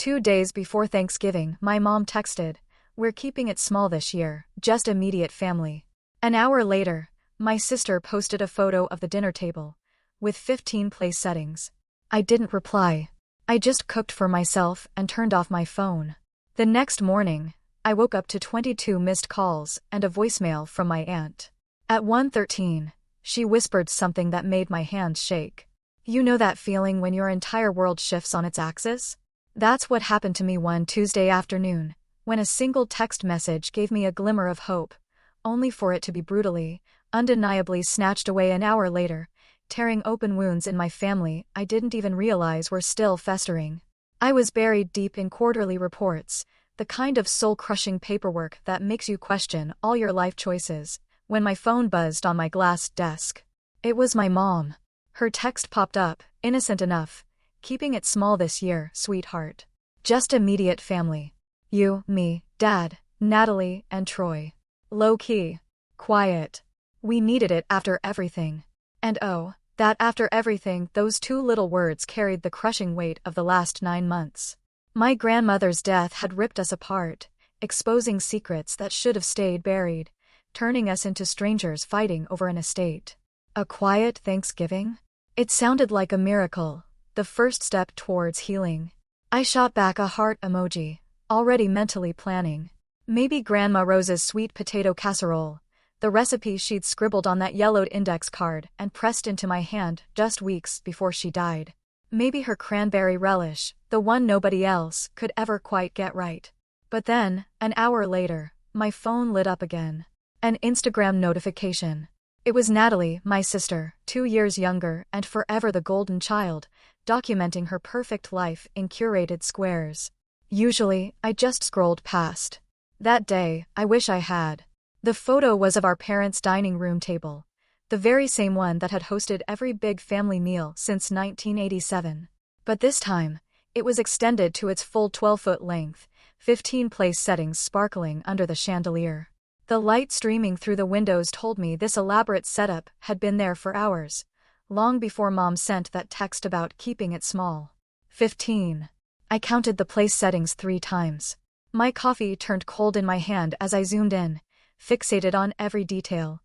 2 days before Thanksgiving, my mom texted, "We're keeping it small this year, just immediate family." An hour later, my sister posted a photo of the dinner table, with 15 place settings. I didn't reply. I just cooked for myself and turned off my phone. The next morning, I woke up to 22 missed calls and a voicemail from my aunt. At 1:13, she whispered something that made my hands shake. You know that feeling when your entire world shifts on its axis? That's what happened to me one Tuesday afternoon, when a single text message gave me a glimmer of hope, only for it to be brutally, undeniably snatched away an hour later, tearing open wounds in my family I didn't even realize were still festering. I was buried deep in quarterly reports, the kind of soul-crushing paperwork that makes you question all your life choices, when my phone buzzed on my glass desk. It was my mom. Her text popped up, innocent enough. "Keeping it small this year, sweetheart. Just immediate family. You, me, Dad, Natalie, and Troy. Low-key. Quiet. We needed it after everything." And oh, that after everything, those two little words carried the crushing weight of the last 9 months. My grandmother's death had ripped us apart, exposing secrets that should have stayed buried, turning us into strangers fighting over an estate. A quiet Thanksgiving? It sounded like a miracle, the first step towards healing. I shot back a heart emoji, already mentally planning. Maybe Grandma Rose's sweet potato casserole, the recipe she'd scribbled on that yellowed index card and pressed into my hand just weeks before she died. Maybe her cranberry relish, the one nobody else could ever quite get right. But then, an hour later, my phone lit up again. An Instagram notification. It was Natalie, my sister, 2 years younger and forever the golden child, documenting her perfect life in curated squares. Usually, I just scrolled past. That day, I wish I had. The photo was of our parents' dining room table, the very same one that had hosted every big family meal since 1987. But this time, it was extended to its full 12-foot length, 15 place settings sparkling under the chandelier. The light streaming through the windows told me this elaborate setup had been there for hours, long before Mom sent that text about keeping it small. 15. I counted the place settings 3 times. My coffee turned cold in my hand as I zoomed in, fixated on every detail.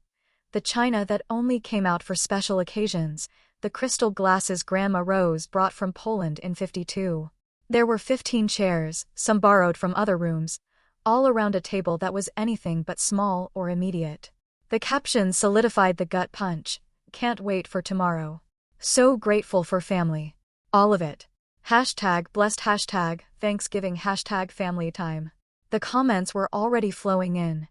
The china that only came out for special occasions, the crystal glasses Grandma Rose brought from Poland in '52. There were 15 chairs, some borrowed from other rooms, all around a table that was anything but small or immediate. The caption solidified the gut punch. Can't wait for tomorrow. So grateful for family. All of it. #blessed, Thanksgiving, #family time. The comments were already flowing in.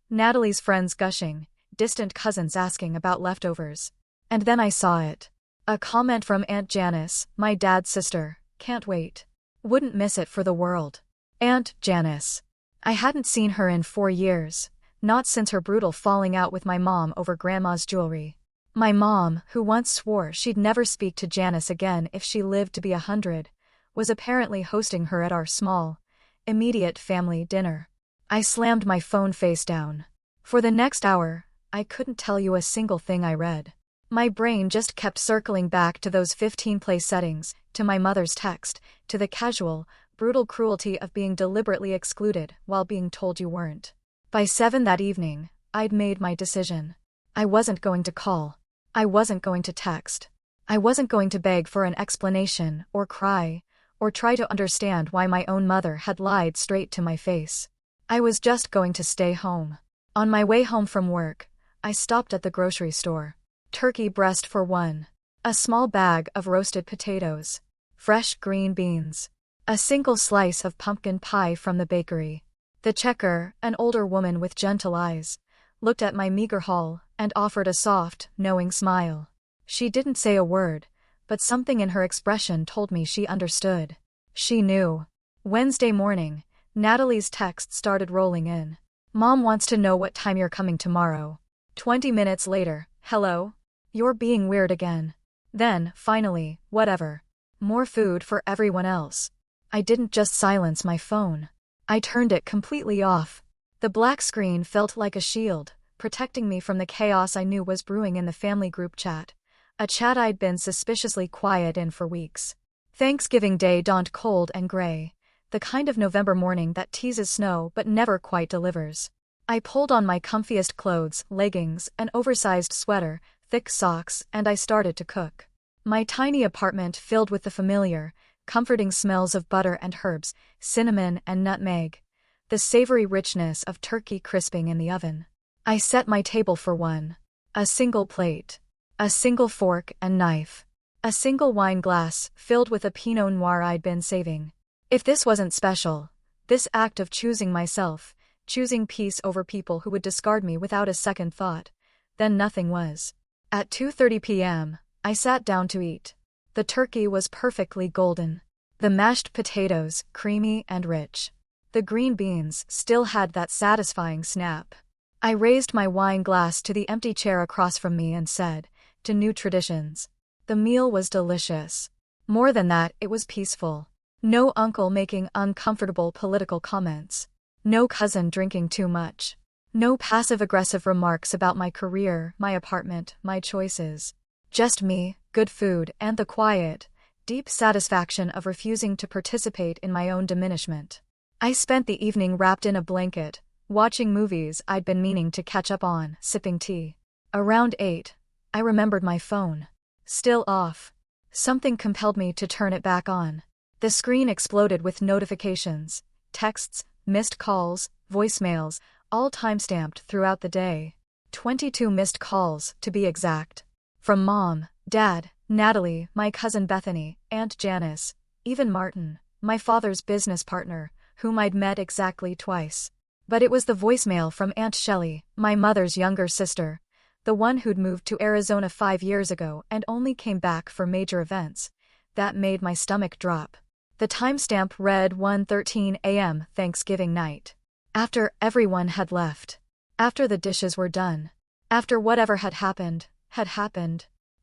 Natalie's friends gushing, distant cousins asking about leftovers. And then I saw it. A comment from Aunt Janice, my dad's sister. Can't wait. Wouldn't miss it for the world. Aunt Janice. I hadn't seen her in 4 years, not since her brutal falling out with my mom over Grandma's jewelry. My mom, who once swore she'd never speak to Janice again if she lived to be 100, was apparently hosting her at our small, immediate family dinner. I slammed my phone face down. For the next hour, I couldn't tell you a single thing I read. My brain just kept circling back to those 15 place settings, to my mother's text, to the casual, brutal cruelty of being deliberately excluded while being told you weren't. By 7 that evening, I'd made my decision. I wasn't going to call. I wasn't going to text. I wasn't going to beg for an explanation, or cry, or try to understand why my own mother had lied straight to my face. I was just going to stay home. On my way home from work, I stopped at the grocery store. Turkey breast for 1. A small bag of roasted potatoes. Fresh green beans. A single slice of pumpkin pie from the bakery. The checker, an older woman with gentle eyes, looked at my meager haul and offered a soft, knowing smile. She didn't say a word, but something in her expression told me she understood. She knew. Wednesday morning, Natalie's text started rolling in. "Mom wants to know what time you're coming tomorrow." 20 minutes later, "Hello? You're being weird again." Then, finally, whatever. More food for everyone else. I didn't just silence my phone. I turned it completely off. The black screen felt like a shield, protecting me from the chaos I knew was brewing in the family group chat, a chat I'd been suspiciously quiet in for weeks. Thanksgiving Day dawned cold and gray, the kind of November morning that teases snow but never quite delivers. I pulled on my comfiest clothes, leggings, an oversized sweater, thick socks, and I started to cook. My tiny apartment filled with the familiar, comforting smells of butter and herbs, cinnamon and nutmeg, the savory richness of turkey crisping in the oven. I set my table for one. A single plate. A single fork and knife. A single wine glass filled with a Pinot Noir I'd been saving. If this wasn't special, this act of choosing myself, choosing peace over people who would discard me without a second thought, then nothing was. At 2:30 p.m., I sat down to eat. The turkey was perfectly golden. The mashed potatoes, creamy and rich. The green beans still had that satisfying snap. I raised my wine glass to the empty chair across from me and said, "To new traditions." The meal was delicious. More than that, it was peaceful. No uncle making uncomfortable political comments. No cousin drinking too much. No passive-aggressive remarks about my career, my apartment, my choices. Just me, good food, and the quiet, deep satisfaction of refusing to participate in my own diminishment. I spent the evening wrapped in a blanket, watching movies I'd been meaning to catch up on, sipping tea. Around 8, I remembered my phone. Still off. Something compelled me to turn it back on. The screen exploded with notifications, texts, missed calls, voicemails, all time-stamped throughout the day. 22 missed calls, to be exact. From Mom, Dad, Natalie, my cousin Bethany, Aunt Janice, even Martin, my father's business partner, whom I'd met exactly twice. But it was the voicemail from Aunt Shelley, my mother's younger sister, the one who'd moved to Arizona 5 years ago and only came back for major events, that made my stomach drop. The timestamp read 1:13 a.m. Thanksgiving night. After everyone had left. After the dishes were done. After whatever had happened.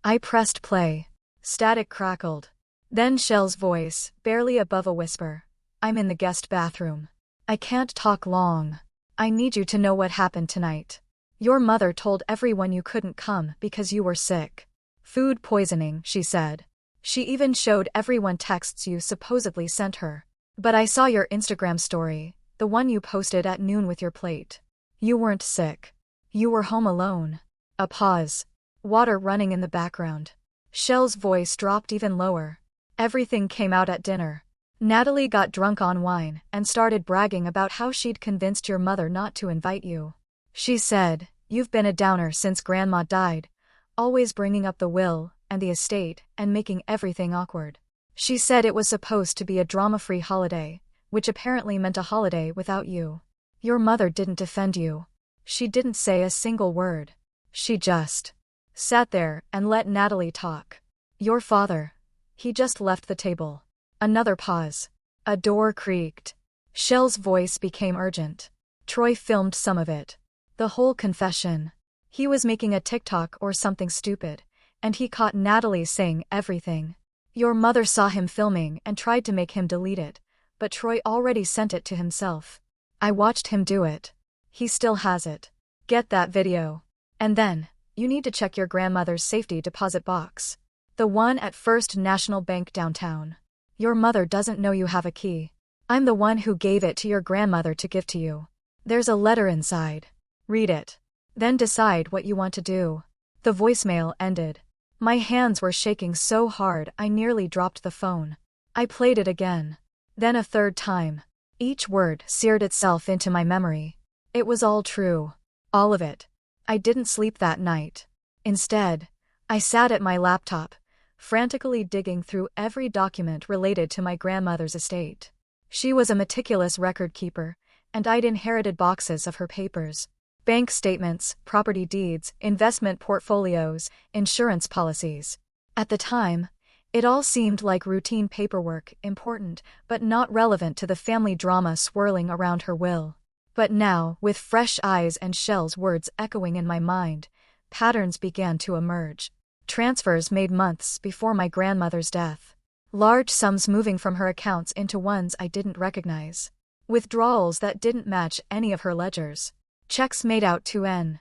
I pressed play. Static crackled. Then Shell's voice, barely above a whisper. "I'm in the guest bathroom. I can't talk long. I need you to know what happened tonight. Your mother told everyone you couldn't come because you were sick. Food poisoning," she said. "She even showed everyone texts you supposedly sent her. But I saw your Instagram story, the one you posted at noon with your plate. You weren't sick. You were home alone." A pause. Water running in the background. Shell's voice dropped even lower. "Everything came out at dinner. Natalie got drunk on wine and started bragging about how she'd convinced your mother not to invite you. She said, 'You've been a downer since Grandma died, always bringing up the will and the estate and making everything awkward.' She said it was supposed to be a drama-free holiday, which apparently meant a holiday without you. Your mother didn't defend you. She didn't say a single word. She just sat there and let Natalie talk. Your father, he just left the table." Another pause. A door creaked. Shell's voice became urgent. Troy filmed some of it. The whole confession. He was making a TikTok or something stupid, and he caught Natalie saying everything. Your mother saw him filming and tried to make him delete it, but Troy already sent it to himself. I watched him do it. He still has it. Get that video. And then, you need to check your grandmother's safety deposit box. The one at First National Bank downtown. Your mother doesn't know you have a key. I'm the one who gave it to your grandmother to give to you. There's a letter inside. Read it. Then decide what you want to do." The voicemail ended. My hands were shaking so hard I nearly dropped the phone. I played it again. Then a third time. Each word seared itself into my memory. It was all true. All of it. I didn't sleep that night. Instead, I sat at my laptop, frantically digging through every document related to my grandmother's estate. She was a meticulous record keeper, and I'd inherited boxes of her papers. Bank statements, property deeds, investment portfolios, insurance policies. At the time, it all seemed like routine paperwork, important, but not relevant to the family drama swirling around her will. But now, with fresh eyes and Shell's words echoing in my mind, patterns began to emerge. Transfers made months before my grandmother's death. Large sums moving from her accounts into ones I didn't recognize. Withdrawals that didn't match any of her ledgers. Checks made out to N.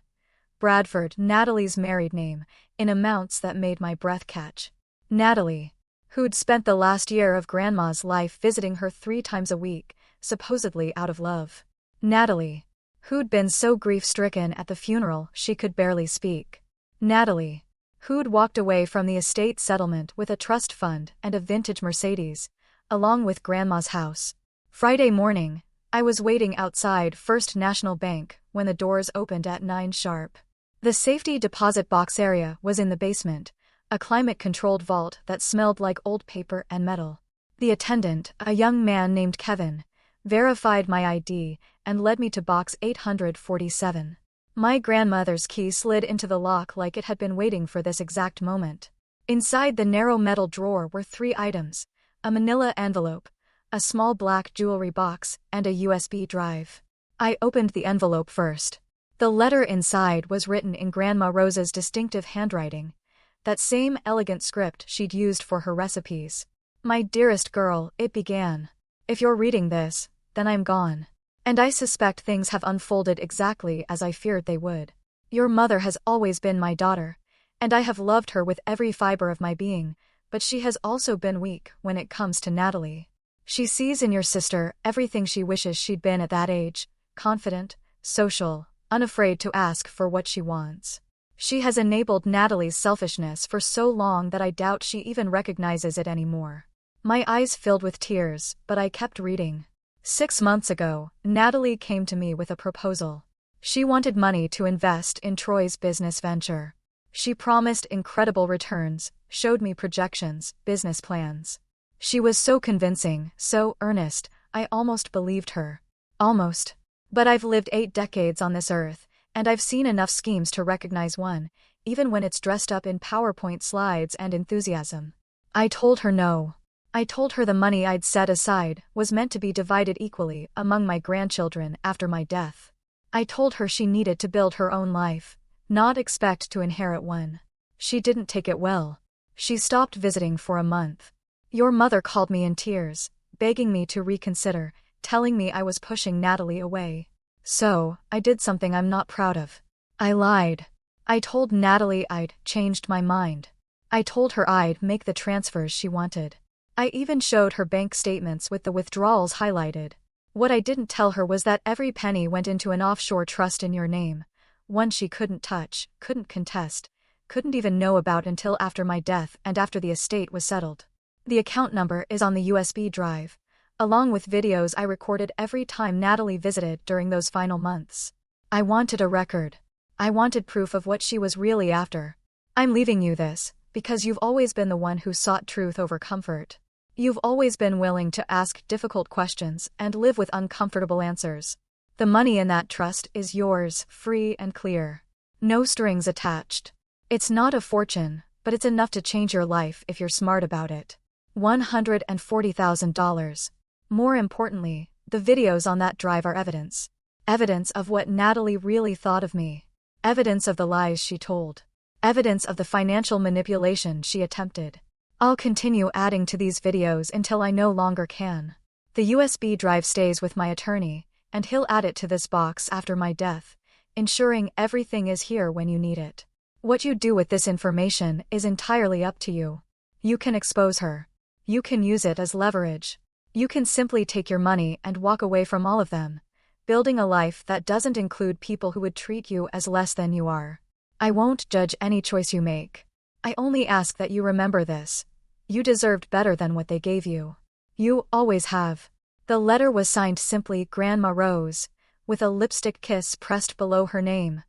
Bradford, Natalie's married name, in amounts that made my breath catch. Natalie, who'd spent the last year of Grandma's life visiting her 3 times a week, supposedly out of love. Natalie, who'd been so grief-stricken at the funeral she could barely speak. Natalie, who'd walked away from the estate settlement with a trust fund and a vintage Mercedes, along with Grandma's house. Friday morning, I was waiting outside First National Bank when the doors opened at 9 sharp. The safety deposit box area was in the basement, a climate-controlled vault that smelled like old paper and metal. The attendant, a young man named Kevin, verified my ID and led me to box 847. My grandmother's key slid into the lock like it had been waiting for this exact moment. Inside the narrow metal drawer were 3 items: a manila envelope, a small black jewelry box, and a USB drive. I opened the envelope first. The letter inside was written in Grandma Rose's distinctive handwriting, that same elegant script she'd used for her recipes. "My dearest girl," it began. "If you're reading this, then I'm gone. And I suspect things have unfolded exactly as I feared they would. Your mother has always been my daughter, and I have loved her with every fiber of my being, but she has also been weak when it comes to Natalie. She sees in your sister everything she wishes she'd been at that age: confident, social, unafraid to ask for what she wants. She has enabled Natalie's selfishness for so long that I doubt she even recognizes it anymore." My eyes filled with tears, but I kept reading. 6 months ago, Natalie came to me with a proposal. She wanted money to invest in Troy's business venture. She promised incredible returns, showed me projections, business plans. She was so convincing, so earnest, I almost believed her. Almost. But I've lived 8 decades on this earth, and I've seen enough schemes to recognize one, even when it's dressed up in PowerPoint slides and enthusiasm. I told her no. I told her the money I'd set aside was meant to be divided equally among my grandchildren after my death. I told her she needed to build her own life, not expect to inherit one. She didn't take it well. She stopped visiting for a month. Your mother called me in tears, begging me to reconsider, telling me I was pushing Natalie away. So, I did something I'm not proud of. I lied. I told Natalie I'd changed my mind. I told her I'd make the transfers she wanted. I even showed her bank statements with the withdrawals highlighted. What I didn't tell her was that every penny went into an offshore trust in your name, one she couldn't touch, couldn't contest, couldn't even know about until after my death and after the estate was settled. The account number is on the USB drive, along with videos I recorded every time Natalie visited during those final months. I wanted a record. I wanted proof of what she was really after. I'm leaving you this, because you've always been the one who sought truth over comfort. You've always been willing to ask difficult questions and live with uncomfortable answers. The money in that trust is yours, free and clear. No strings attached. It's not a fortune, but it's enough to change your life if you're smart about it. $140,000. More importantly, the videos on that drive are evidence. Evidence of what Natalie really thought of me. Evidence of the lies she told. Evidence of the financial manipulation she attempted. I'll continue adding to these videos until I no longer can. The USB drive stays with my attorney, and he'll add it to this box after my death, ensuring everything is here when you need it. What you do with this information is entirely up to you. You can expose her. You can use it as leverage. You can simply take your money and walk away from all of them, building a life that doesn't include people who would treat you as less than you are. I won't judge any choice you make. I only ask that you remember this. You deserved better than what they gave you. You always have. The letter was signed simply Grandma Rose, with a lipstick kiss pressed below her name,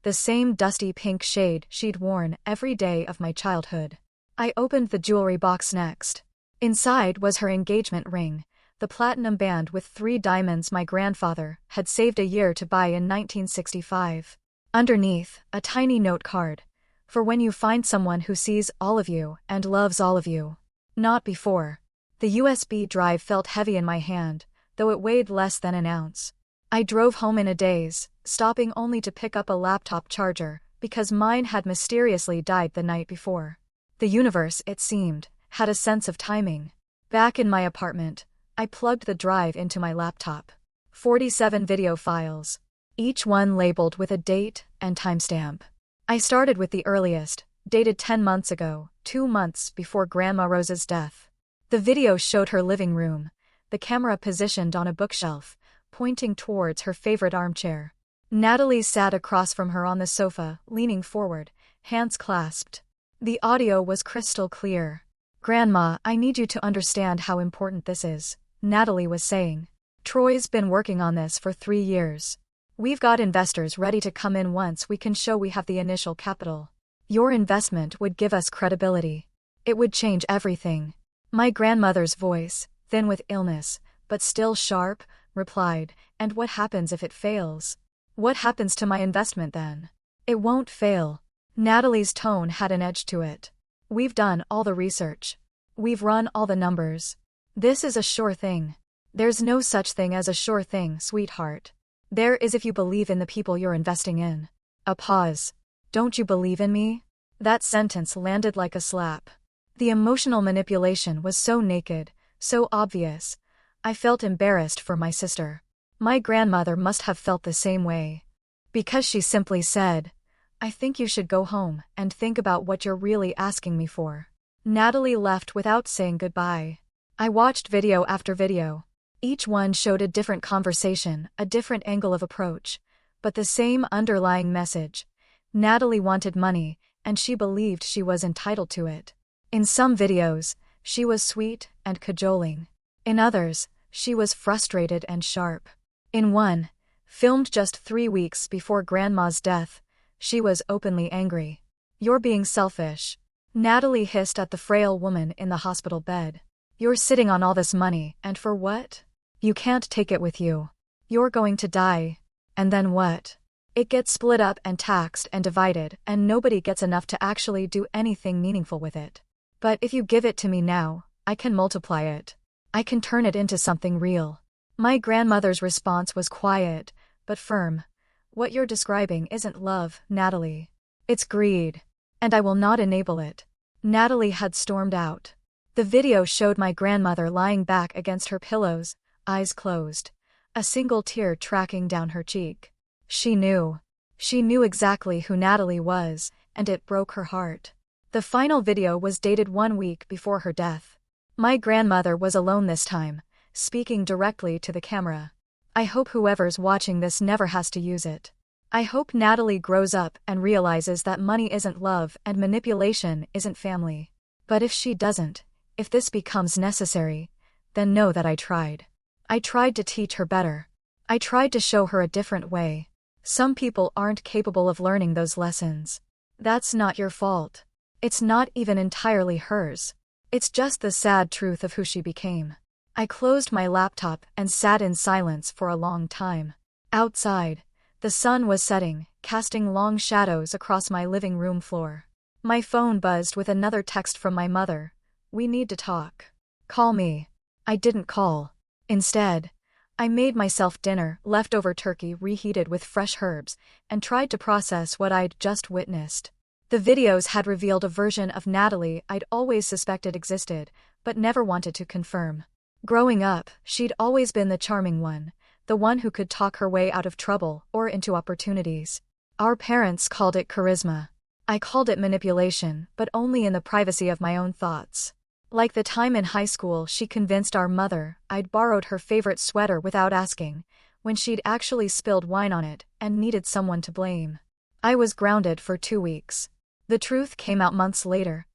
the same dusty pink shade she'd worn every day of my childhood. I opened the jewelry box next. Inside was her engagement ring, the platinum band with 3 diamonds my grandfather had saved a year to buy in 1965. Underneath, a tiny note card. For when you find someone who sees all of you and loves all of you. Not before. The USB drive felt heavy in my hand, though it weighed less than an ounce. I drove home in a daze, stopping only to pick up a laptop charger, because mine had mysteriously died the night before. The universe, it seemed, had a sense of timing. Back in my apartment, I plugged the drive into my laptop. 47 video files, each one labeled with a date and timestamp. I started with the earliest, dated 10 months ago, 2 months before Grandma Rose's death. The video showed her living room, the camera positioned on a bookshelf, pointing towards her favorite armchair. Natalie sat across from her on the sofa, leaning forward, hands clasped. The audio was crystal clear. "Grandma, I need you to understand how important this is," Natalie was saying. "Troy's been working on this for 3 years. We've got investors ready to come in once we can show we have the initial capital. Your investment would give us credibility. It would change everything." My grandmother's voice, thin with illness, but still sharp, replied, "And what happens if it fails? What happens to my investment then?" "It won't fail." Natalie's tone had an edge to it. "We've done all the research. We've run all the numbers. This is a sure thing." "There's no such thing as a sure thing, sweetheart. There is if you believe in the people you're investing in." A pause. "Don't you believe in me?" That sentence landed like a slap. The emotional manipulation was so naked, so obvious. I felt embarrassed for my sister. My grandmother must have felt the same way. Because she simply said, "I think you should go home and think about what you're really asking me for." Natalie left without saying goodbye. I watched video after video. Each one showed a different conversation, a different angle of approach, but the same underlying message. Natalie wanted money, and she believed she was entitled to it. In some videos, she was sweet and cajoling. In others, she was frustrated and sharp. In one, filmed just 3 weeks before Grandma's death, she was openly angry. "You're being selfish," Natalie hissed at the frail woman in the hospital bed. "You're sitting on all this money, and for what? You can't take it with you. You're going to die. And then what? It gets split up and taxed and divided, and nobody gets enough to actually do anything meaningful with it. But if you give it to me now, I can multiply it. I can turn it into something real." My grandmother's response was quiet, but firm. "What you're describing isn't love, Natalie. It's greed. And I will not enable it." Natalie had stormed out. The video showed my grandmother lying back against her pillows, eyes closed, a single tear tracking down her cheek. She knew. She knew exactly who Natalie was, and it broke her heart. The final video was dated 1 week before her death. My grandmother was alone this time, speaking directly to the camera. "I hope whoever's watching this never has to use it. I hope Natalie grows up and realizes that money isn't love and manipulation isn't family. But if she doesn't, if this becomes necessary, then know that I tried. I tried to teach her better. I tried to show her a different way. Some people aren't capable of learning those lessons. That's not your fault. It's not even entirely hers. It's just the sad truth of who she became." I closed my laptop and sat in silence for a long time. Outside, the sun was setting, casting long shadows across my living room floor. My phone buzzed with another text from my mother. "We need to talk. Call me." I didn't call. Instead, I made myself dinner, leftover turkey reheated with fresh herbs, and tried to process what I'd just witnessed. The videos had revealed a version of Natalie I'd always suspected existed, but never wanted to confirm. Growing up, she'd always been the charming one, the one who could talk her way out of trouble or into opportunities. Our parents called it charisma. I called it manipulation, but only in the privacy of my own thoughts. Like the time in high school she convinced our mother I'd borrowed her favorite sweater without asking, when she'd actually spilled wine on it and needed someone to blame. I was grounded for 2 weeks. The truth came out months later,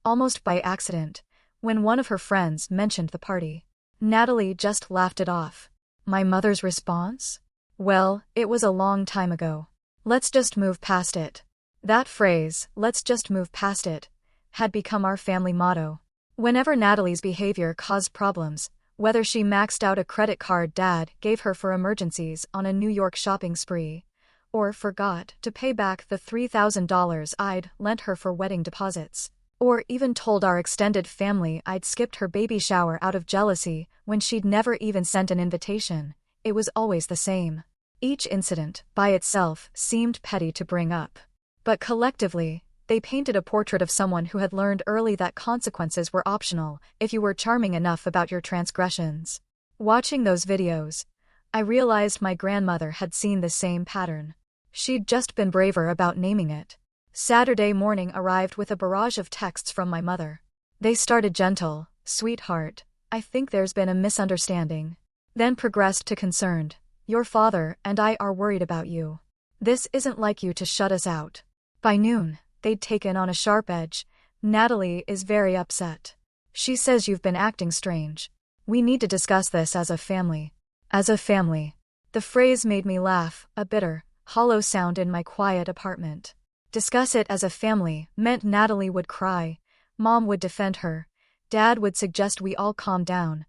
almost by accident, when one of her friends mentioned the party. Natalie just laughed it off. My mother's response? "Well, it was a long time ago. Let's just move past it." That phrase, "let's just move past it," had become our family motto. Whenever Natalie's behavior caused problems, whether she maxed out a credit card Dad gave her for emergencies on a New York shopping spree, or forgot to pay back the $3,000 I'd lent her for wedding deposits, or even told our extended family I'd skipped her baby shower out of jealousy when she'd never even sent an invitation, it was always the same. Each incident, by itself, seemed petty to bring up. But collectively, they painted a portrait of someone who had learned early that consequences were optional if you were charming enough about your transgressions. Watching those videos, I realized my grandmother had seen the same pattern. She'd just been braver about naming it. Saturday morning arrived with a barrage of texts from my mother. They started gentle, "Sweetheart, I think there's been a misunderstanding." Then progressed to concerned, "Your father and I are worried about you. This isn't like you to shut us out." By noon, they'd taken on a sharp edge. "Natalie is very upset. She says you've been acting strange. We need to discuss this as a family." As a family. The phrase made me laugh, a bitter, hollow sound in my quiet apartment. Discuss it as a family meant Natalie would cry, Mom would defend her, Dad would suggest we all calm down,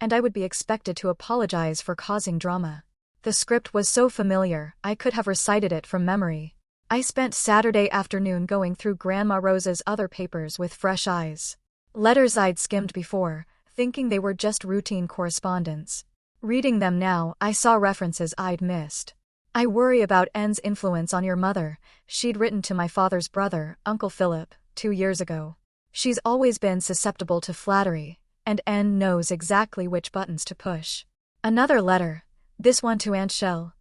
and I would be expected to apologize for causing drama. The script was so familiar, I could have recited it from memory. I spent Saturday afternoon going through Grandma Rose's other papers with fresh eyes. Letters I'd skimmed before, thinking they were just routine correspondence. Reading them now, I saw references I'd missed. "I worry about N's influence on your mother," she'd written to my father's brother, Uncle Philip, 2 years ago. "She's always been susceptible to flattery, and N knows exactly which buttons to push." Another letter, this one to Aunt Shell.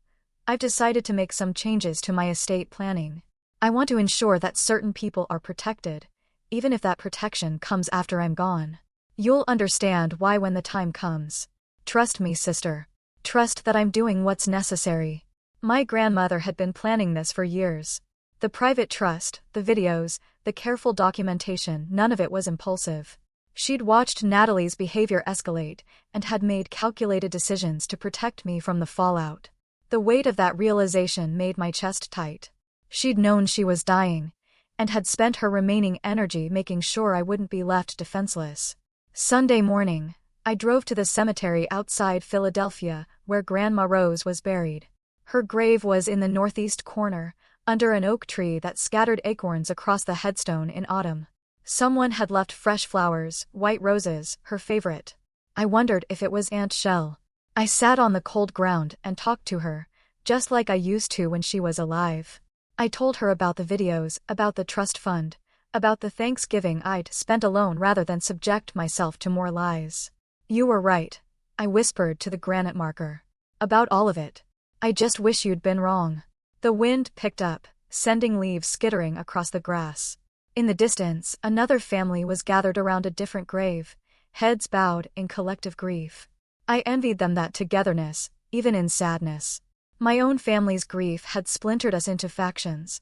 "I've decided to make some changes to my estate planning. I want to ensure that certain people are protected, even if that protection comes after I'm gone. You'll understand why when the time comes. Trust me, sister. Trust that I'm doing what's necessary." My grandmother had been planning this for years. The private trust, the videos, the careful documentation, none of it was impulsive. She'd watched Natalie's behavior escalate and had made calculated decisions to protect me from the fallout. The weight of that realization made my chest tight. She'd known she was dying, and had spent her remaining energy making sure I wouldn't be left defenseless. Sunday morning, I drove to the cemetery outside Philadelphia, where Grandma Rose was buried. Her grave was in the northeast corner, under an oak tree that scattered acorns across the headstone in autumn. Someone had left fresh flowers, white roses, her favorite. I wondered if it was Aunt Shell. I sat on the cold ground and talked to her, just like I used to when she was alive. I told her about the videos, about the trust fund, about the Thanksgiving I'd spent alone rather than subject myself to more lies. "You were right," I whispered to the granite marker. "About all of it. I just wish you'd been wrong." The wind picked up, sending leaves skittering across the grass. In the distance, another family was gathered around a different grave, heads bowed in collective grief. I envied them that togetherness, even in sadness. My own family's grief had splintered us into factions.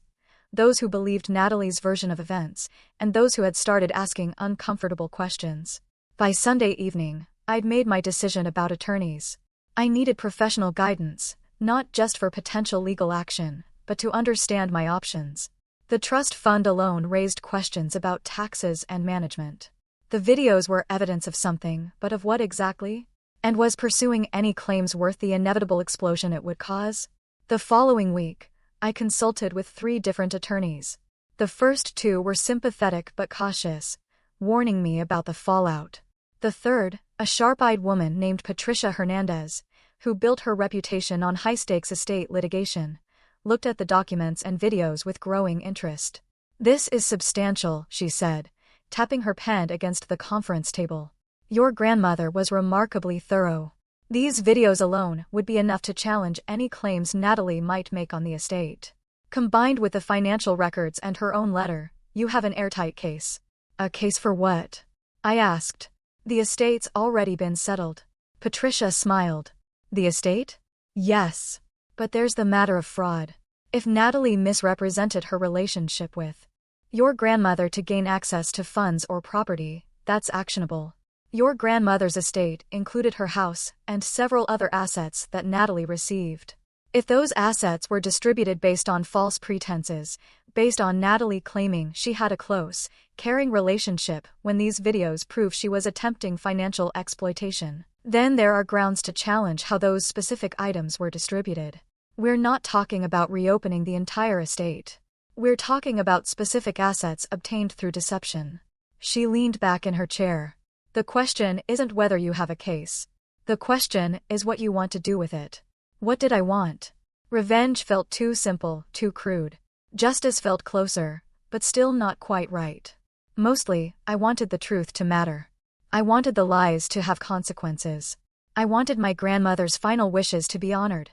Those who believed Natalie's version of events, and those who had started asking uncomfortable questions. By Sunday evening, I'd made my decision about attorneys. I needed professional guidance, not just for potential legal action, but to understand my options. The trust fund alone raised questions about taxes and management. The videos were evidence of something, but of what exactly? And was pursuing any claims worth the inevitable explosion it would cause? The following week, I consulted with 3 different attorneys. The first 2 were sympathetic but cautious, warning me about the fallout. The third, a sharp-eyed woman named Patricia Hernandez, who built her reputation on high-stakes estate litigation, looked at the documents and videos with growing interest. "This is substantial," she said, tapping her pen against the conference table. "Your grandmother was remarkably thorough. These videos alone would be enough to challenge any claims Natalie might make on the estate. Combined with the financial records and her own letter, you have an airtight case." "A case for what?" I asked. "The estate's already been settled." Patricia smiled. "The estate?" "Yes. But there's the matter of fraud. If Natalie misrepresented her relationship with your grandmother to gain access to funds or property, that's actionable. Your grandmother's estate included her house and several other assets that Natalie received. If those assets were distributed based on false pretenses, based on Natalie claiming she had a close, caring relationship when these videos prove she was attempting financial exploitation, then there are grounds to challenge how those specific items were distributed. We're not talking about reopening the entire estate. We're talking about specific assets obtained through deception." She leaned back in her chair. "The question isn't whether you have a case. The question is what you want to do with it." What did I want? Revenge felt too simple, too crude. Justice felt closer, but still not quite right. Mostly, I wanted the truth to matter. I wanted the lies to have consequences. I wanted my grandmother's final wishes to be honored.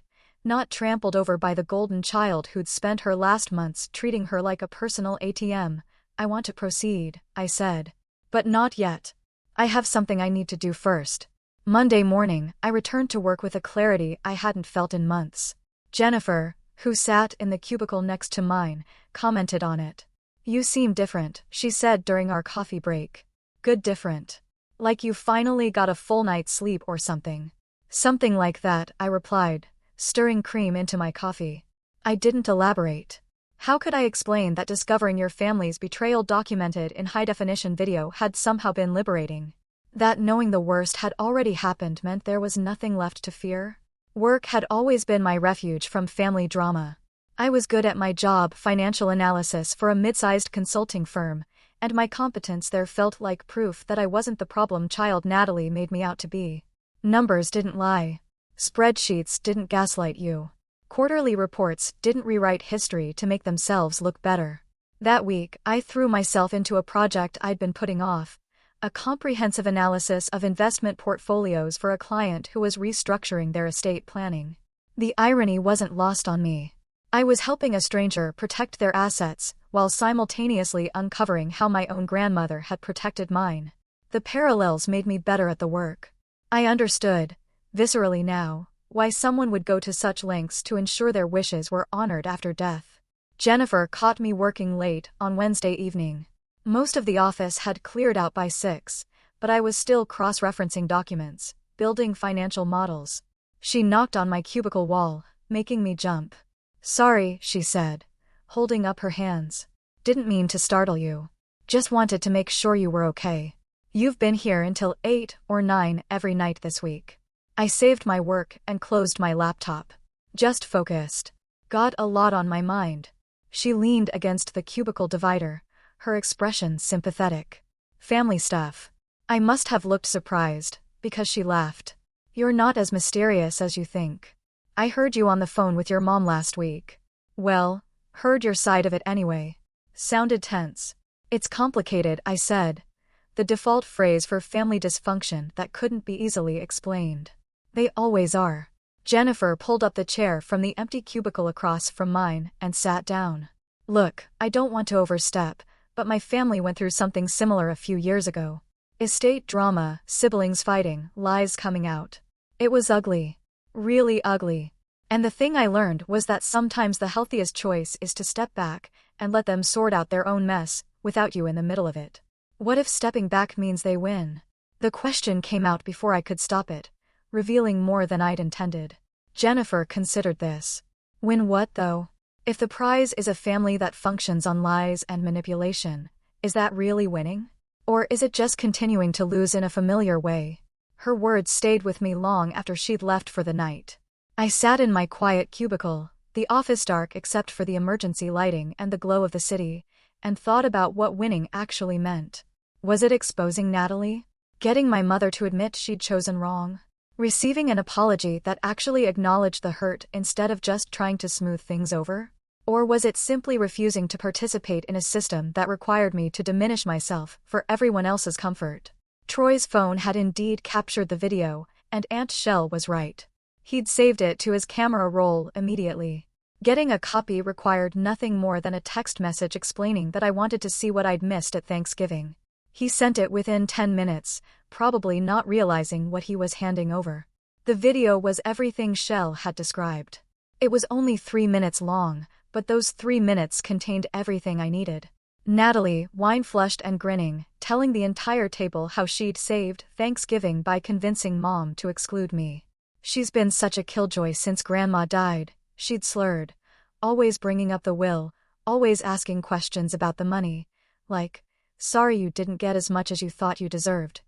Not trampled over by the golden child who'd spent her last months treating her like a personal ATM. I want to proceed, I said. But not yet. I have something I need to do first. Monday morning, I returned to work with a clarity I hadn't felt in months. Jennifer, who sat in the cubicle next to mine, commented on it. You seem different, she said during our coffee break. Good different. Like you finally got a full night's sleep or something. Something like that, I replied, stirring cream into my coffee. I didn't elaborate. How could I explain that discovering your family's betrayal documented in high-definition video had somehow been liberating? That knowing the worst had already happened meant there was nothing left to fear? Work had always been my refuge from family drama. I was good at my job, financial analysis for a mid-sized consulting firm, and my competence there felt like proof that I wasn't the problem child Natalie made me out to be. Numbers didn't lie. Spreadsheets didn't gaslight you. Quarterly reports didn't rewrite history to make themselves look better. That week, I threw myself into a project I'd been putting off, a comprehensive analysis of investment portfolios for a client who was restructuring their estate planning. The irony wasn't lost on me. I was helping a stranger protect their assets, while simultaneously uncovering how my own grandmother had protected mine. The parallels made me better at the work. I understood, viscerally now, why someone would go to such lengths to ensure their wishes were honored after death. Jennifer caught me working late on Wednesday evening. Most of the office had cleared out by 6, but I was still cross-referencing documents, building financial models. She knocked on my cubicle wall, making me jump. Sorry, she said, holding up her hands. Didn't mean to startle you. Just wanted to make sure you were okay. You've been here until 8 or 9 every night this week. I saved my work and closed my laptop. Just focused. Got a lot on my mind. She leaned against the cubicle divider, her expression sympathetic. Family stuff. I must have looked surprised, because she laughed. You're not as mysterious as you think. I heard you on the phone with your mom last week. Well, heard your side of it anyway. Sounded tense. It's complicated, I said. The default phrase for family dysfunction that couldn't be easily explained. They always are. Jennifer pulled up the chair from the empty cubicle across from mine and sat down. Look, I don't want to overstep, but my family went through something similar a few years ago. Estate drama, siblings fighting, lies coming out. It was ugly. Really ugly. And the thing I learned was that sometimes the healthiest choice is to step back and let them sort out their own mess, without you in the middle of it. What if stepping back means they win? The question came out before I could stop it, revealing more than I'd intended. Jennifer considered this. Win what, though? If the prize is a family that functions on lies and manipulation, is that really winning? Or is it just continuing to lose in a familiar way? Her words stayed with me long after she'd left for the night. I sat in my quiet cubicle, the office dark except for the emergency lighting and the glow of the city, and thought about what winning actually meant. Was it exposing Natalie? Getting my mother to admit she'd chosen wrong? Receiving an apology that actually acknowledged the hurt instead of just trying to smooth things over? Or was it simply refusing to participate in a system that required me to diminish myself for everyone else's comfort? Troy's phone had indeed captured the video, and Aunt Shell was right. He'd saved it to his camera roll immediately. Getting a copy required nothing more than a text message explaining that I wanted to see what I'd missed at Thanksgiving. He sent it within 10 minutes, probably not realizing what he was handing over. The video was everything Shell had described. It was only 3 minutes long, but those 3 minutes contained everything I needed. Natalie, wine-flushed and grinning, telling the entire table how she'd saved Thanksgiving by convincing Mom to exclude me. She's been such a killjoy since Grandma died, she'd slurred. Always bringing up the will, always asking questions about the money. Like, sorry you didn't get as much as you thought you deserved.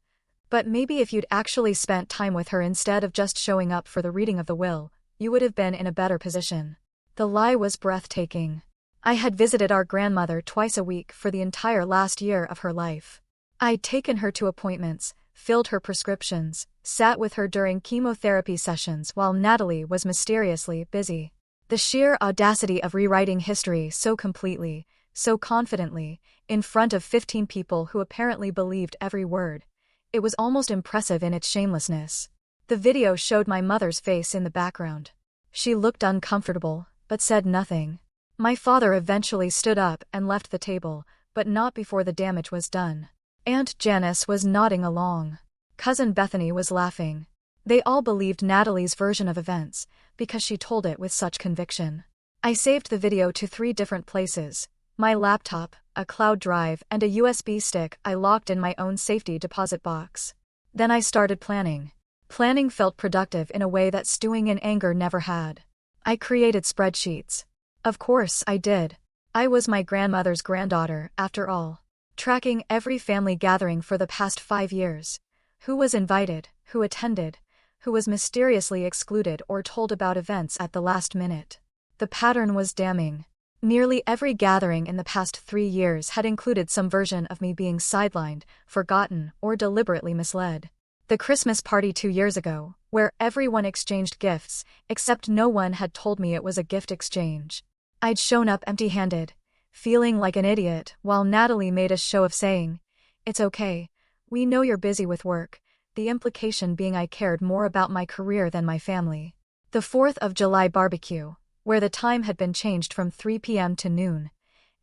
But maybe if you'd actually spent time with her instead of just showing up for the reading of the will, you would have been in a better position. The lie was breathtaking. I had visited our grandmother twice a week for the entire last year of her life. I'd taken her to appointments, filled her prescriptions, sat with her during chemotherapy sessions while Natalie was mysteriously busy. The sheer audacity of rewriting history so completely, so confidently, in front of 15 people who apparently believed every word. It was almost impressive in its shamelessness. The video showed my mother's face in the background. She looked uncomfortable, but said nothing. My father eventually stood up and left the table, but not before the damage was done. Aunt Janice was nodding along. Cousin Bethany was laughing. They all believed Natalie's version of events, because she told it with such conviction. I saved the video to 3 different places: my laptop, a cloud drive, and a USB stick I locked in my own safety deposit box. Then I started planning. Planning felt productive in a way that stewing in anger never had. I created spreadsheets. Of course I did. I was my grandmother's granddaughter, after all. Tracking every family gathering for the past 5 years. Who was invited, who attended, who was mysteriously excluded or told about events at the last minute. The pattern was damning. Nearly every gathering in the past 3 years had included some version of me being sidelined, forgotten, or deliberately misled. The Christmas party 2 years ago, where everyone exchanged gifts, except no one had told me it was a gift exchange. I'd shown up empty-handed, feeling like an idiot, while Natalie made a show of saying, "It's okay, we know you're busy with work," the implication being I cared more about my career than my family. The 4th of July barbecue, where the time had been changed from 3 p.m. to noon,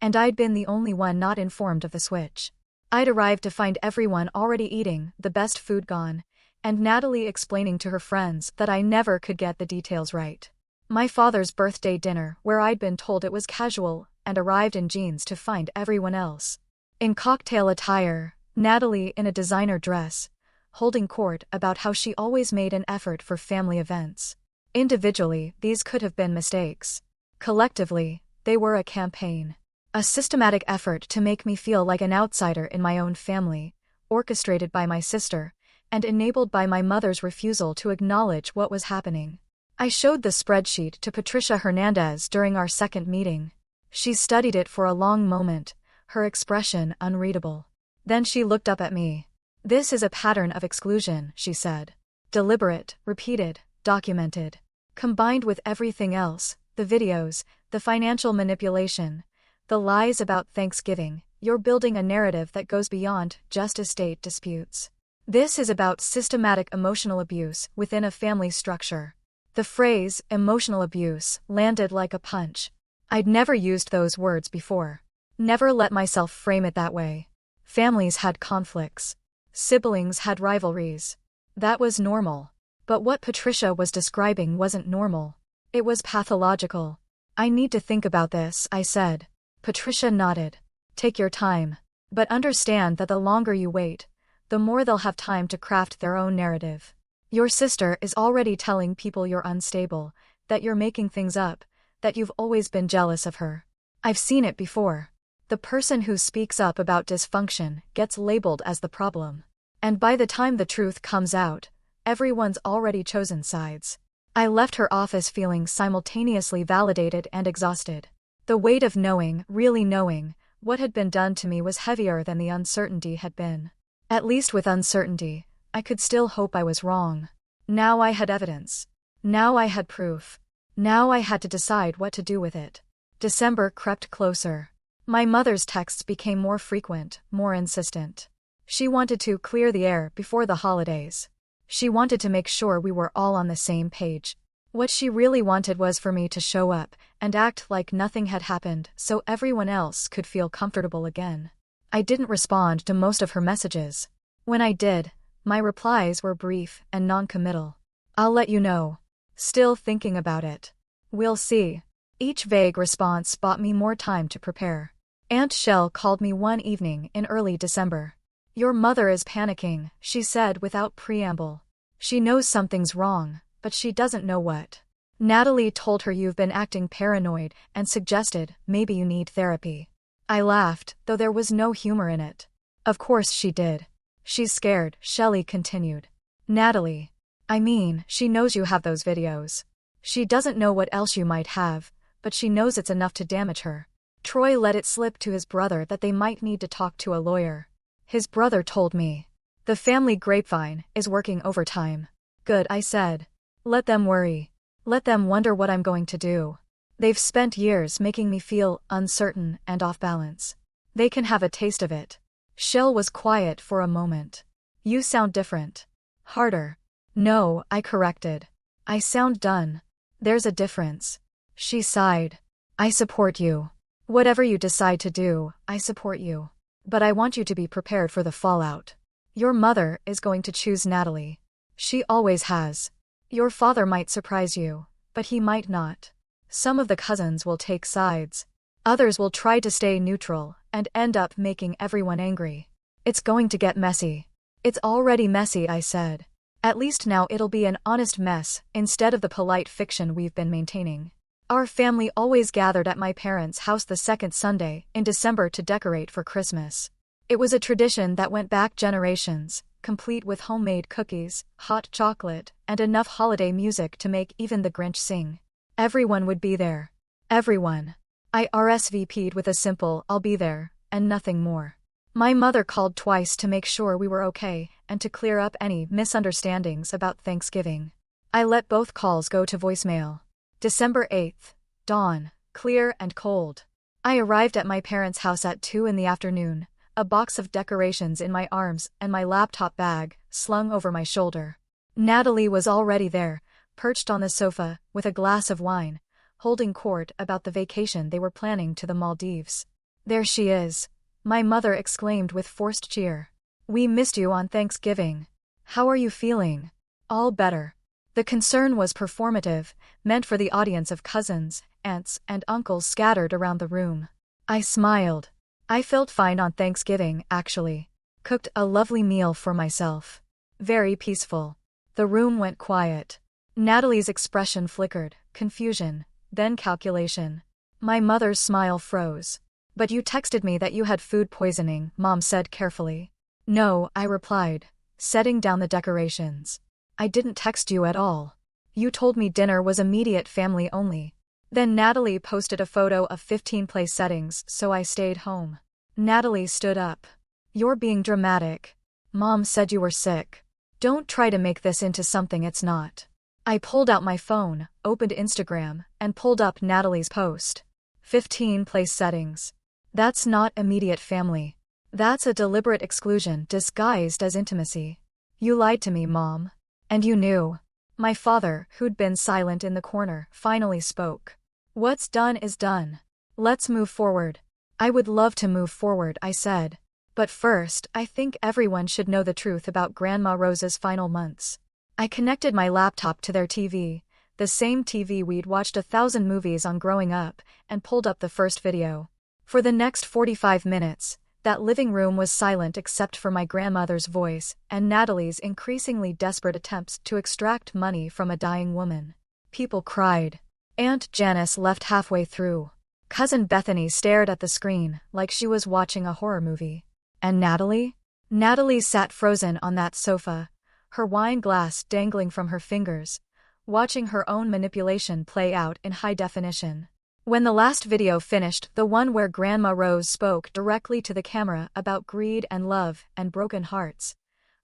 and I'd been the only one not informed of the switch. I'd arrived to find everyone already eating, the best food gone, and Natalie explaining to her friends that I never could get the details right. My father's birthday dinner, where I'd been told it was casual, and arrived in jeans to find everyone else in cocktail attire, Natalie in a designer dress, holding court about how she always made an effort for family events. Individually, these could have been mistakes. Collectively, they were a campaign. A systematic effort to make me feel like an outsider in my own family, orchestrated by my sister, and enabled by my mother's refusal to acknowledge what was happening. I showed the spreadsheet to Patricia Hernandez during our second meeting. She studied it for a long moment, her expression unreadable. Then she looked up at me. "This is a pattern of exclusion," she said. "Deliberate, repeated, documented. Combined with everything else, the videos, the financial manipulation, the lies about Thanksgiving, you're building a narrative that goes beyond just estate disputes. This is about systematic emotional abuse within a family structure." The phrase, emotional abuse, landed like a punch. I'd never used those words before. Never let myself frame it that way. Families had conflicts. Siblings had rivalries. That was normal. But what Patricia was describing wasn't normal. It was pathological. "I need to think about this," I said. Patricia nodded. "Take your time. But understand that the longer you wait, the more they'll have time to craft their own narrative. Your sister is already telling people you're unstable, that you're making things up, that you've always been jealous of her. I've seen it before. The person who speaks up about dysfunction gets labeled as the problem. And by the time the truth comes out, everyone's already chosen sides." I left her office feeling simultaneously validated and exhausted. The weight of knowing, really knowing, what had been done to me was heavier than the uncertainty had been. At least with uncertainty, I could still hope I was wrong. Now I had evidence. Now I had proof. Now I had to decide what to do with it. December crept closer. My mother's texts became more frequent, more insistent. She wanted to clear the air before the holidays. She wanted to make sure we were all on the same page. What she really wanted was for me to show up and act like nothing had happened so everyone else could feel comfortable again. I didn't respond to most of her messages. When I did, my replies were brief and non-committal. "I'll let you know. Still thinking about it. We'll see." Each vague response bought me more time to prepare. Aunt Shell called me one evening in early December. "Your mother is panicking," she said without preamble. "She knows something's wrong, but she doesn't know what. Natalie told her you've been acting paranoid and suggested maybe you need therapy." I laughed, though there was no humor in it. "Of course she did. She's scared," Shelley continued. "Natalie. I mean, she knows you have those videos. She doesn't know what else you might have, but she knows it's enough to damage her." Troy let it slip to his brother that they might need to talk to a lawyer. His brother told me. "The family grapevine is working overtime." "Good," I said. "Let them worry. Let them wonder what I'm going to do. They've spent years making me feel uncertain and off balance. They can have a taste of it." Shell was quiet for a moment. "You sound different. Harder." "No," I corrected. "I sound done. There's a difference. She sighed. I support you. Whatever you decide to do, I support you. But I want you to be prepared for the fallout. Your mother is going to choose Natalie. She always has. Your father might surprise you, but he might not. Some of the cousins will take sides. Others will try to stay neutral and end up making everyone angry. It's going to get messy. It's already messy, I said. At least now it'll be an honest mess instead of the polite fiction we've been maintaining. Our family always gathered at my parents' house the second Sunday in December to decorate for Christmas. It was a tradition that went back generations, complete with homemade cookies, hot chocolate, and enough holiday music to make even the Grinch sing. Everyone would be there. Everyone. I RSVP'd with a simple "I'll be there," and nothing more. My mother called twice to make sure we were okay and to clear up any misunderstandings about Thanksgiving. I let both calls go to voicemail. December 8th. Dawn, clear and cold. I arrived at my parents' house at 2 in the afternoon, a box of decorations in my arms and my laptop bag slung over my shoulder. Natalie was already there, perched on the sofa, with a glass of wine, holding court about the vacation they were planning to the Maldives. There she is, my mother exclaimed with forced cheer. We missed you on Thanksgiving. How are you feeling? All better. The concern was performative, meant for the audience of cousins, aunts, and uncles scattered around the room. I smiled. I felt fine on Thanksgiving, actually. Cooked a lovely meal for myself. Very peaceful. The room went quiet. Natalie's expression flickered, confusion, then calculation. My mother's smile froze. But you texted me that you had food poisoning, Mom said carefully. No, I replied, setting down the decorations. I didn't text you at all. You told me dinner was immediate family only. Then Natalie posted a photo of 15 place settings, so I stayed home. Natalie stood up. You're being dramatic. Mom said you were sick. Don't try to make this into something it's not. I pulled out my phone, opened Instagram, and pulled up Natalie's post. 15 place settings. That's not immediate family. That's a deliberate exclusion disguised as intimacy. You lied to me, Mom. And you knew. My father, who'd been silent in the corner, finally spoke. What's done is done. Let's move forward. I would love to move forward, I said. But first, I think everyone should know the truth about Grandma Rose's final months. I connected my laptop to their TV, the same TV we'd watched 1,000 movies on growing up, and pulled up the first video. For the next 45 minutes, that living room was silent except for my grandmother's voice and Natalie's increasingly desperate attempts to extract money from a dying woman. People cried. Aunt Janice left halfway through. Cousin Bethany stared at the screen like she was watching a horror movie. And Natalie? Natalie sat frozen on that sofa, her wine glass dangling from her fingers, watching her own manipulation play out in high definition. When the last video finished, the one where Grandma Rose spoke directly to the camera about greed and love and broken hearts,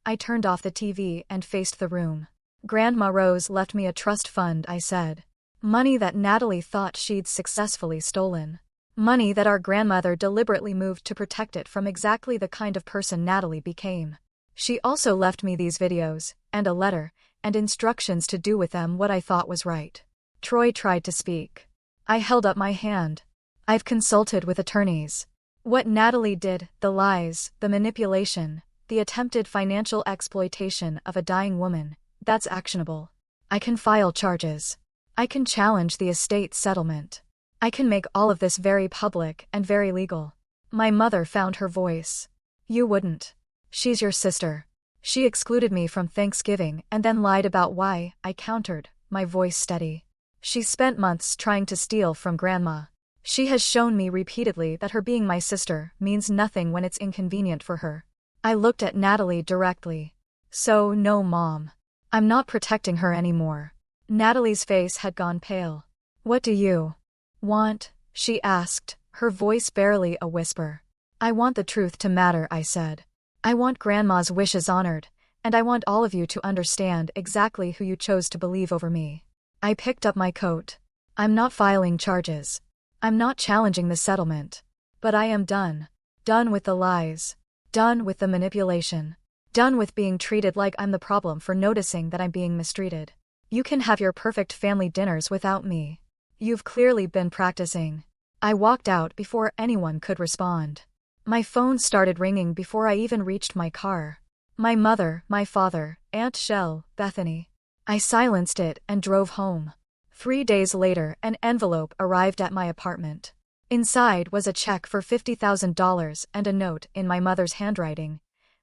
I turned off the TV and faced the room. Grandma Rose left me a trust fund, I said. Money that Natalie thought she'd successfully stolen. Money that our grandmother deliberately moved to protect it from exactly the kind of person Natalie became. She also left me these videos, and a letter, and instructions to do with them what I thought was right. Troy tried to speak. I held up my hand. I've consulted with attorneys. What Natalie did, the lies, the manipulation, the attempted financial exploitation of a dying woman, that's actionable. I can file charges. I can challenge the estate settlement. I can make all of this very public and very legal. My mother found her voice. You wouldn't. She's your sister. She excluded me from Thanksgiving and then lied about why, I countered, my voice steady. She spent months trying to steal from Grandma. She has shown me repeatedly that her being my sister means nothing when it's inconvenient for her. I looked at Natalie directly. So, no, Mom. I'm not protecting her anymore. Natalie's face had gone pale. What do you want? She asked, her voice barely a whisper. I want the truth to matter, I said. I want Grandma's wishes honored, and I want all of you to understand exactly who you chose to believe over me. I picked up my coat. I'm not filing charges. I'm not challenging the settlement. But I am done. Done with the lies. Done with the manipulation. Done with being treated like I'm the problem for noticing that I'm being mistreated. You can have your perfect family dinners without me. You've clearly been practicing. I walked out before anyone could respond. My phone started ringing before I even reached my car. My mother, my father, Aunt Shell, Bethany. I silenced it and drove home. 3 days later, an envelope arrived at my apartment. Inside was a check for $50,000 and a note in my mother's handwriting.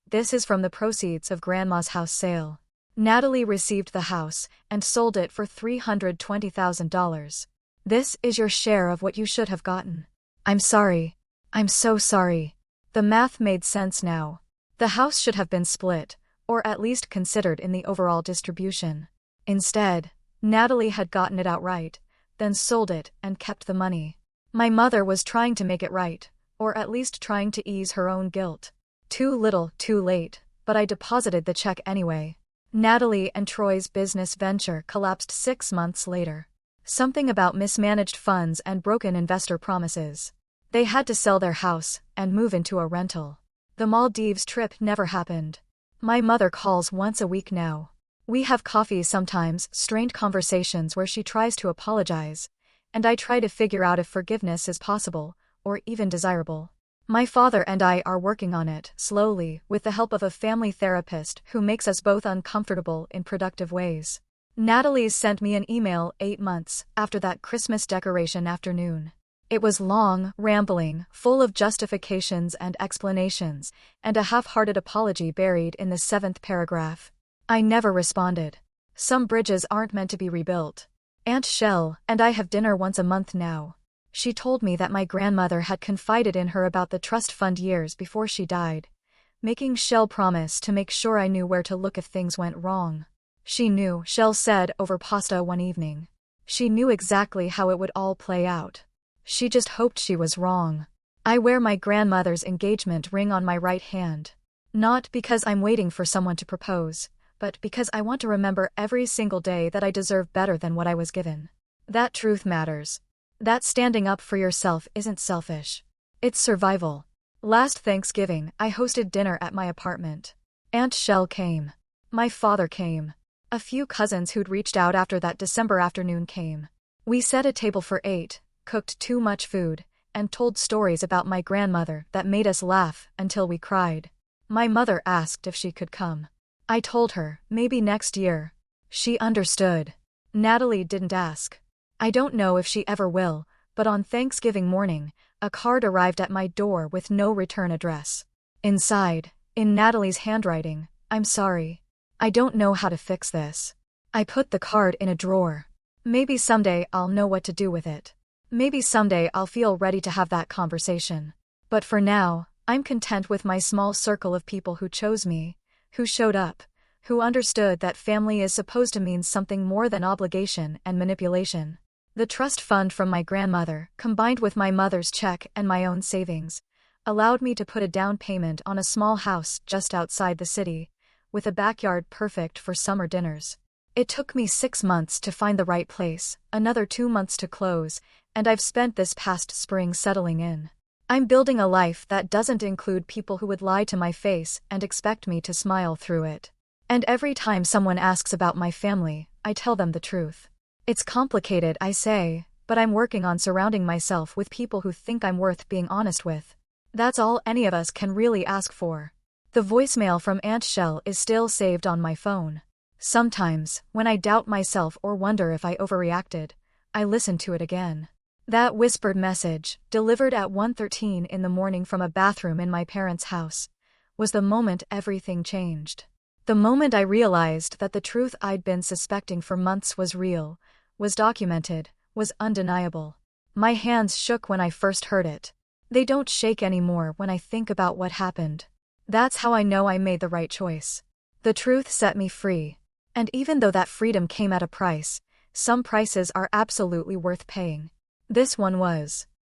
This is from the proceeds of Grandma's house sale. Natalie received the house and sold it for $320,000. This is your share of what you should have gotten. I'm sorry. I'm so sorry. The math made sense now. The house should have been split, or at least considered in the overall distribution. Instead, Natalie had gotten it outright, then sold it and kept the money. My mother was trying to make it right, or at least trying to ease her own guilt. Too little, too late, but I deposited the check anyway. Natalie and Troy's business venture collapsed 6 months later. Something about mismanaged funds and broken investor promises. They had to sell their house and move into a rental. The Maldives trip never happened. My mother calls once a week now. We have coffee sometimes, strained conversations where she tries to apologize, and I try to figure out if forgiveness is possible, or even desirable. My father and I are working on it, slowly, with the help of a family therapist who makes us both uncomfortable in productive ways. Natalie sent me an email 8 months after that Christmas decoration afternoon. It was long, rambling, full of justifications and explanations, and a half-hearted apology buried in the 7th paragraph. I never responded. Some bridges aren't meant to be rebuilt. Aunt Shell and I have dinner once a month now. She told me that my grandmother had confided in her about the trust fund years before she died, making Shell promise to make sure I knew where to look if things went wrong. She knew, Shell said over pasta one evening. She knew exactly how it would all play out. She just hoped she was wrong. I wear my grandmother's engagement ring on my right hand. Not because I'm waiting for someone to propose, but because I want to remember every single day that I deserve better than what I was given. That truth matters. That standing up for yourself isn't selfish. It's survival. Last Thanksgiving, I hosted dinner at my apartment. Aunt Shell came. My father came. A few cousins who'd reached out after that December afternoon came. We set a table for 8, cooked too much food, and told stories about my grandmother that made us laugh until we cried. My mother asked if she could come. I told her, maybe next year. She understood. Natalie didn't ask. I don't know if she ever will, but on Thanksgiving morning, a card arrived at my door with no return address. Inside, in Natalie's handwriting, I'm sorry. I don't know how to fix this. I put the card in a drawer. Maybe someday I'll know what to do with it. Maybe someday I'll feel ready to have that conversation. But for now, I'm content with my small circle of people who chose me, who showed up, who understood that family is supposed to mean something more than obligation and manipulation. The trust fund from my grandmother, combined with my mother's check and my own savings, allowed me to put a down payment on a small house just outside the city, with a backyard perfect for summer dinners. It took me 6 months to find the right place, another 2 months to close, and I've spent this past spring settling in. I'm building a life that doesn't include people who would lie to my face and expect me to smile through it. And every time someone asks about my family, I tell them the truth. It's complicated, I say, but I'm working on surrounding myself with people who think I'm worth being honest with. That's all any of us can really ask for. The voicemail from Aunt Shell is still saved on my phone. Sometimes, when I doubt myself or wonder if I overreacted, I listen to it again. That whispered message, delivered at 1:13 in the morning from a bathroom in my parents' house, was the moment everything changed. The moment I realized that the truth I'd been suspecting for months was real, was documented, was undeniable. My hands shook when I first heard it. They don't shake anymore when I think about what happened. That's how I know I made the right choice. The truth set me free. And even though that freedom came at a price, some prices are absolutely worth paying. This one was.